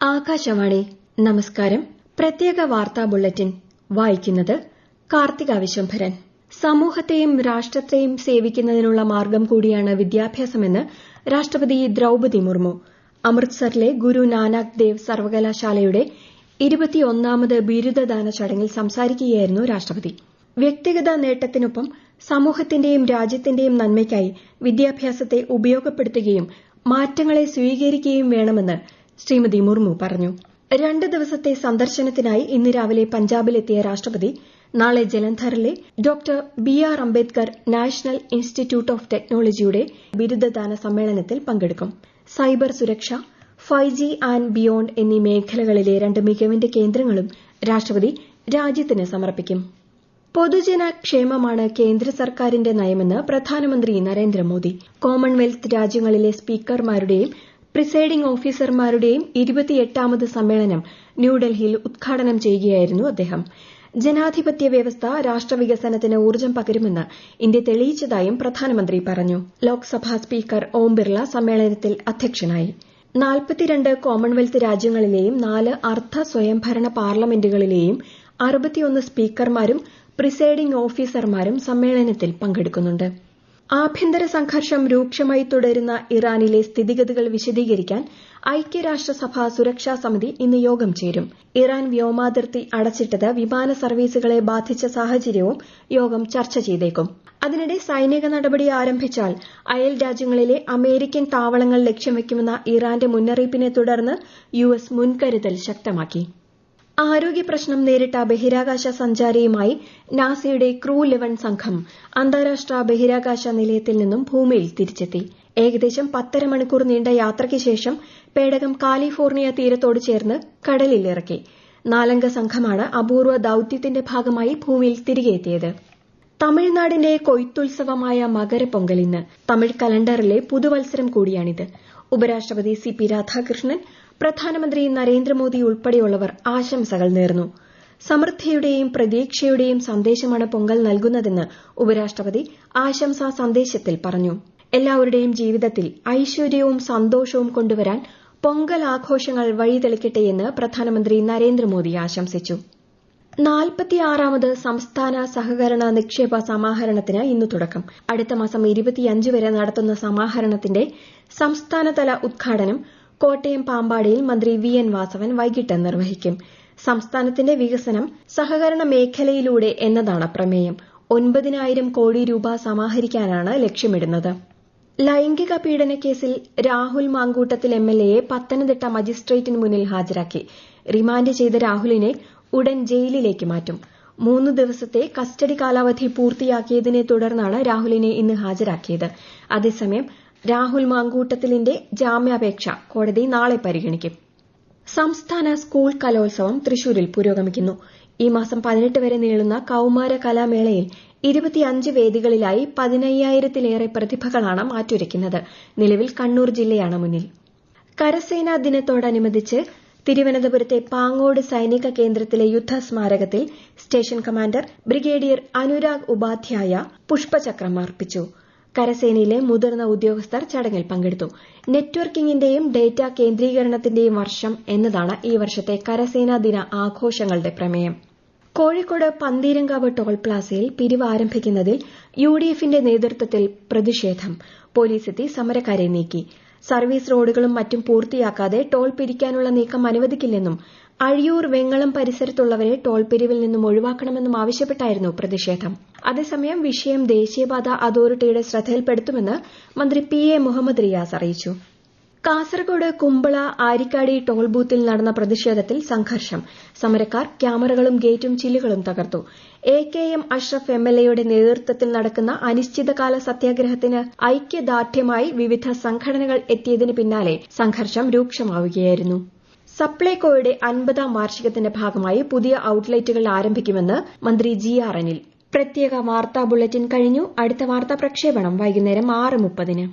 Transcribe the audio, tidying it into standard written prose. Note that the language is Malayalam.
ആകാശവാണി നമസ്കാരം. പ്രത്യേക വാർത്താ ബുള്ളറ്റിൻ വായിക്കുന്നത് കാർത്തിക വിശ്വംഭരൻ. സമൂഹത്തെയും രാഷ്ട്രത്തെയും സേവിക്കുന്നതിനുള്ള മാർഗ്ഗം കൂടിയാണ് വിദ്യാഭ്യാസമെന്ന് രാഷ്ട്രപതി ദ്രൌപദി മുർമു. അമൃത്സറിലെ ഗുരു നാനാക് ദേവ് സർവകലാശാലയുടെ 21ാമത് ബിരുദദാന ചടങ്ങിൽ സംസാരിക്കുകയായിരുന്നു രാഷ്ട്രപതി. വ്യക്തിഗത നേട്ടത്തിനൊപ്പം സമൂഹത്തിന്റെയും രാജ്യത്തിന്റെയും നന്മയ്ക്കായി വിദ്യാഭ്യാസത്തെ ഉപയോഗപ്പെടുത്തുകയും മാറ്റങ്ങളെ സ്വീകരിക്കുകയും വേണമെന്ന് ശ്രീമതി മുർമു പറഞ്ഞു. 2 ദിവസത്തെ സന്ദർശനത്തിനായി ഇന്ന് രാവിലെ പഞ്ചാബിലെത്തിയ രാഷ്ട്രപതി നാളെ ജലന്ധറിലെ doctor BR. Ambedkar national institute of ടെക്നോളജിയുടെ ബിരുദദാന സമ്മേളനത്തിൽ പങ്കെടുക്കും. സൈബർ സുരക്ഷ, 5G ആൻഡ് ബിയോണ്ട് എന്നീ മേഖലകളിലെ 2 മികവിന്റെ കേന്ദ്രങ്ങളും രാഷ്ട്രപതി രാജ്യത്തിന് സമർപ്പിക്കും. പൊതുജന ക്ഷേമമാണ് കേന്ദ്ര സർക്കാരിന്റെ നയമെന്ന് പ്രധാനമന്ത്രി നരേന്ദ്രമോദി. കോമൺവെൽത്ത് രാജ്യങ്ങളിലെ സ്പീക്കർമാരുടെയും പ്രിസൈഡിംഗ് ഓഫീസർമാരുടെയും 28ാമത് സമ്മേളനം ന്യൂഡൽഹിയിൽ ഉദ്ഘാടനം ചെയ്യുകയായിരുന്നു അദ്ദേഹം. ജനാധിപത്യ വ്യവസ്ഥ രാഷ്ട്രവികസനത്തിന് ഊർജ്ജം പകരുമെന്ന് ഇന്ത്യ തെളിയിച്ചതായും പ്രധാനമന്ത്രി പറഞ്ഞു. ലോക്സഭാ സ്പീക്കർ ഓം ബിർള സമ്മേളനത്തിൽ അധ്യക്ഷനായി. 42 കോമൺവെൽത്ത് രാജ്യങ്ങളിലെയും 4 അർദ്ധ സ്വയംഭരണ പാർലമെന്റുകളിലെയും 61 സ്പീക്കർമാരും പ്രിസൈഡിംഗ് ഓഫീസർമാരും സമ്മേളനത്തിൽ പങ്കെടുക്കുന്നുണ്ട്. ആഭ്യന്തര സംഘർഷം രൂക്ഷമായി തുടരുന്ന ഇറാനിലെ സ്ഥിതിഗതികൾ വിശദീകരിക്കാൻ ഐക്യരാഷ്ട്രസഭ സുരക്ഷാ സമിതി ഇന്ന് യോഗം ചേരും. ഇറാൻ വ്യോമാതിർത്തി അടച്ചിട്ടത് വിമാന സർവീസുകളെ ബാധിച്ച സാഹചര്യവും യോഗം ചർച്ച ചെയ്തേക്കും. അതിനിടെ സൈനിക നടപടി ആരംഭിച്ചാൽ അയൽ രാജ്യങ്ങളിലെ അമേരിക്കൻ താവളങ്ങൾ ലക്ഷ്യം വയ്ക്കുമെന്ന ഇറാന്റെ മുന്നറിയിപ്പിനെ തുടർന്ന് US മുൻകരുതൽ ശക്തമാക്കി. ആരോഗ്യ പ്രശ്നം നേരിട്ട ബഹിരാകാശ സഞ്ചാരിയുമായി നാസയുടെ ക്രൂ 11 സംഘം അന്താരാഷ്ട്ര ബഹിരാകാശ നിലയത്തിൽ നിന്നും ഭൂമിയിൽ തിരിച്ചെത്തി. ഏകദേശം 10.5 മണിക്കൂർ നീണ്ട യാത്രയ്ക്ക് ശേഷം പേടകം കാലിഫോർണിയ തീരത്തോട് ചേർന്ന് കടലിൽ ഇറക്കി. 4-അംഗ സംഘമാണ് അപൂർവ ദൌത്യത്തിന്റെ ഭാഗമായി ഭൂമിയിൽ തിരികെ എത്തിയത്. തമിഴ്നാടിന്റെ കൊയ്ത്തുത്സവമായ മകരപ്പൊങ്കൽ ഇന്ന്. തമിഴ് കലണ്ടറിലെ പുതുവത്സരം കൂടിയാണിത്. ഉപരാഷ്ട്രപതി CP രാധാകൃഷ്ണൻ, പ്രധാനമന്ത്രി നരേന്ദ്രമോദി ഉൾപ്പെടെയുള്ളവർ ആശംസകൾ നേർന്നു. സമൃദ്ധിയുടെയും പ്രതീക്ഷയുടെയും സന്ദേശമാണ് പൊങ്കൽ നൽകുന്നതെന്ന് ഉപരാഷ്ട്രപതി ആശംസാ സന്ദേശത്തിൽ പറഞ്ഞു. എല്ലാവരുടെയും ജീവിതത്തിൽ ഐശ്വര്യവും സന്തോഷവും കൊണ്ടുവരാൻ പൊങ്കൽ ആഘോഷങ്ങൾ വഴിതെളിക്കട്ടെയെന്ന് പ്രധാനമന്ത്രി നരേന്ദ്രമോദി ആശംസിച്ചു. 46ാമത് സംസ്ഥാന സഹകരണ നിക്ഷേപ സമാഹരണത്തിന് ഇന്ന് തുടക്കം. അടുത്ത മാസം 25 വരെ നടത്തുന്ന സമാഹരണത്തിന്റെ സംസ്ഥാനതല ഉദ്ഘാടനം കോട്ടയം പാമ്പാടിയിൽ മന്ത്രി VN വാസവൻ വൈകിട്ട് നിർവഹിക്കും. സംസ്ഥാനത്തിന്റെ വികസനം സഹകരണ മേഖലയിലൂടെ എന്നതാണ് പ്രമേയം. 9,000 കോടി രൂപ സമാഹരിക്കാനാണ് ലക്ഷ്യമിടുന്നത്. ലൈംഗിക പീഡനക്കേസിൽ രാഹുൽ മാങ്കൂട്ടത്തിൽ MLAയെ പത്തനംതിട്ട മജിസ്ട്രേറ്റിന് മുന്നിൽ ഹാജരാക്കി. റിമാൻഡ് ചെയ്ത രാഹുലിനെ ഉടൻ ജയിലിലേക്ക് മാറ്റും. 3 ദിവസത്തെ കസ്റ്റഡി കാലാവധി പൂർത്തിയാക്കിയതിനെ തുടർന്നാണ് രാഹുലിനെ ഇന്ന് ഹാജരാക്കിയത്. അതേസമയം രാഹുൽ മാങ്കൂട്ടത്തിലിന്റെ ജാമ്യാപേക്ഷ കോടതി നാളെ പരിഗണിക്കും. സംസ്ഥാന സ്കൂൾ കലോത്സവം തൃശൂരിൽ പുരോഗമിക്കുന്നു. ഈ മാസം 18 വരെ നീളുന്ന കൌമാര കലാമേളയിൽ 25 വേദികളിലായി 15,000-ലേറെ പ്രതിഭകളാണ് മാറ്റുരയ്ക്കുന്നത്. നിലവിൽ കണ്ണൂർ ജില്ലയാണ് മുന്നിൽ. കരസേനാ ദിനത്തോടനുബന്ധിച്ച് തിരുവനന്തപുരത്തെ പാങ്ങോട് സൈനിക കേന്ദ്രത്തിലെ യുദ്ധസ്മാരകത്തിൽ station commander brigadier Anurag Upadhyay പുഷ്പചക്രം അർപ്പിച്ചു. കരസേനയിലെ മുതിർന്ന ഉദ്യോഗസ്ഥർ ചടങ്ങിൽ പങ്കെടുത്തു. നെറ്റ്വർക്കിംഗിന്റെയും ഡേറ്റ കേന്ദ്രീകരണത്തിന്റെയും വർഷം എന്നതാണ് ഈ വർഷത്തെ കരസേനാ ദിന ആഘോഷങ്ങളുടെ പ്രമേയം. കോഴിക്കോട് പന്തീരങ്കാവ് ടോൾ പ്ലാസയിൽ പിരിവ് ആരംഭിക്കുന്നതിൽ UDFന്റെ നേതൃത്വത്തിൽ പ്രതിഷേധം. പോലീസെത്തി സമരക്കാരെ നീക്കി. സർവീസ് റോഡുകളും മറ്റും പൂർത്തിയാക്കാതെ ടോൾ പിരിക്കാനുള്ള നീക്കം അനുവദിക്കില്ലെന്നും അഴിയൂർ വെങ്ങളം പരിസരത്തുള്ളവരെ ടോൾ പിരിവിൽ നിന്നും ഒഴിവാക്കണമെന്നും ആവശ്യപ്പെട്ടായിരുന്നു പ്രതിഷേധം. അതേസമയം വിഷയം ദേശീയപാത അതോറിറ്റിയുടെ ശ്രദ്ധയിൽപ്പെടുത്തുമെന്ന് മന്ത്രി PA മുഹമ്മദ് റിയാസ് അറിയിച്ചു. കാസർഗോഡ് കുമ്പള ആരിക്കാടി ടോൾ ബൂത്തിൽ നടന്ന പ്രതിഷേധത്തിൽ സംഘർഷം. സമരക്കാർ ക്യാമറകളും ഗേറ്റും ചില്ലുകളും തകർത്തു. AKM അഷ്റഫ് MLAയുടെ നേതൃത്വത്തിൽ നടക്കുന്ന അനിശ്ചിതകാല സത്യാഗ്രഹത്തിന് ഐക്യദാർഢ്യമായി വിവിധ സംഘടനകൾ എത്തിയതിന് പിന്നാലെ സംഘർഷം രൂക്ഷമാവുകയായിരുന്നു. സപ്ലൈകോയുടെ 50ാം വാർഷികത്തിന്റെ ഭാഗമായി പുതിയ ഔട്ട്ലെറ്റുകൾ ആരംഭിക്കുമെന്ന് മന്ത്രി GR അനിൽ. പ്രത്യേക വാർത്താ ബുള്ളറ്റിൻ കഴിഞ്ഞു. അടുത്ത വാർത്താ പ്രക്ഷേപണം വൈകുന്നേരം 6:30-ന്.